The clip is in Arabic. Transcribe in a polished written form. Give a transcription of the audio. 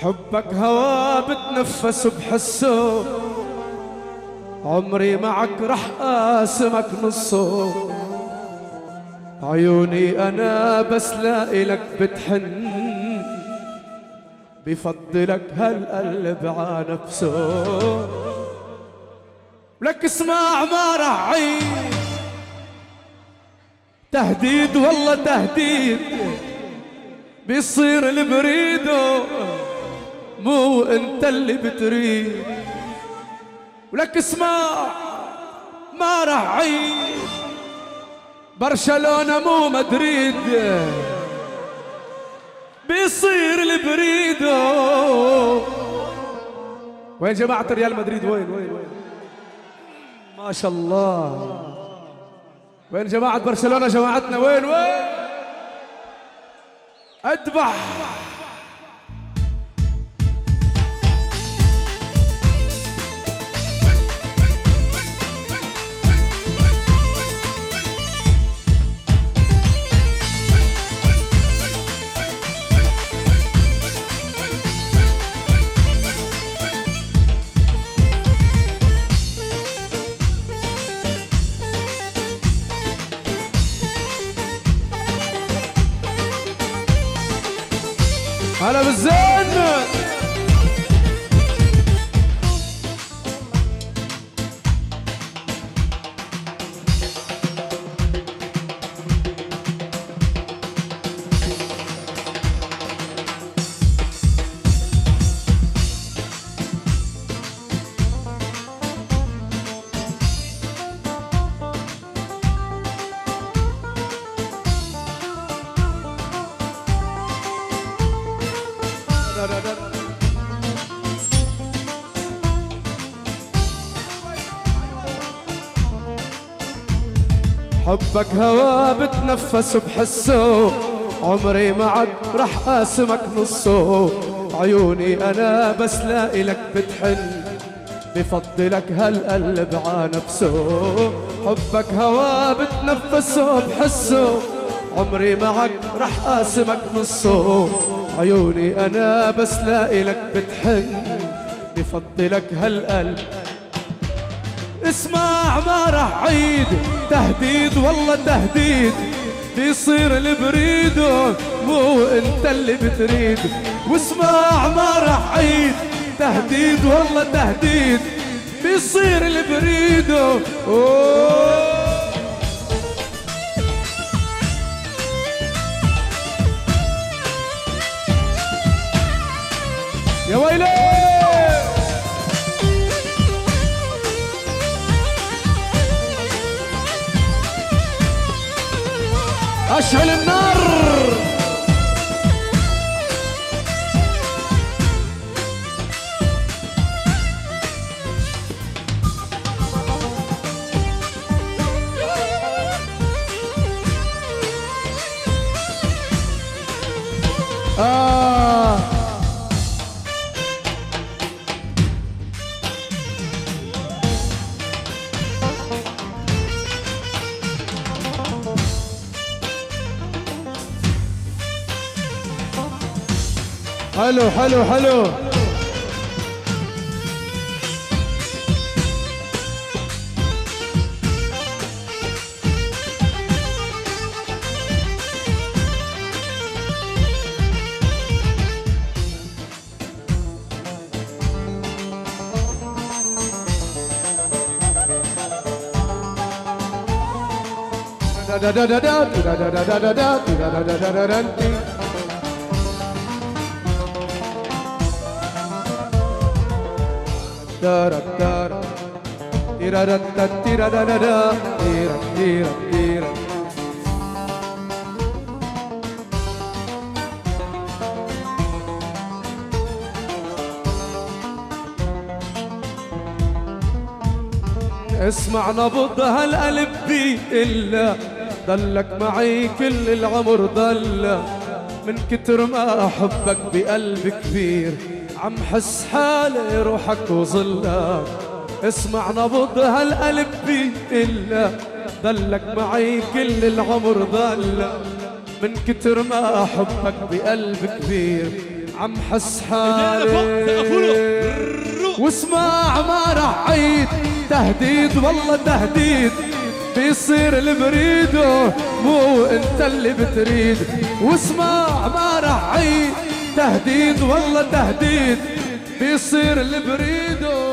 حبك هوا بتنفس بحسه، عمري معك رح قاسمك نصه. عيوني انا بس لك بتحن، بفضلك هالقلب ع نفسه. لك اسمع ما رح عيد، تهديد والله تهديد، بيصير اللي بريده مو انت اللي بتريد. ولك اسمع ما رح عيد، برشلونة مو مدريد، بيصير اللي بريده. وين جماعة ريال مدريد؟ وين وين وين؟ ما شاء الله. وين جماعة برشلونة؟ جماعتنا وين وين؟ اذبح. هلا بالزين. حبك هوا بتنفس بحسه، عمري معك رح قاسمك نصه. عيوني انا بس لك بتحن، بفضلك هالقلب ع نفسه. حبك هوا بتنفسه بحسه، عمري معك رح قاسمك نصه. عيوني انا بس لك بتحن، بفضلك هالقلب. اسمع ما رح عيد، تهديد والله تهديد، بيصير اللي بريده مو انت اللي بتريد. واسمع ما رح عيد، تهديد والله تهديد، بيصير اللي بريده. يا ويلي اشعل النار. حلو حلو حلو. da da da da da da da da da da da da da da. Tira da tira da da da, tira tira tira. اسمع نبض هالقلب بي إلا ضلك معي كل العمر ضل، من كتر ما أحبك بقلب كبير عم حس حالي روحك وظلك. اسمع نبض هالقلب بي إلا ضلك معي كل العمر ضل، من كتر ما أحبك بقلب كبير عم حس حالي واسمع ما رح عيد تهديد والله تهديد بيصير اللي بريده مو انت اللي بتريد واسمع ما رح عيد تهديد والله تهديد بيصير اللي بريده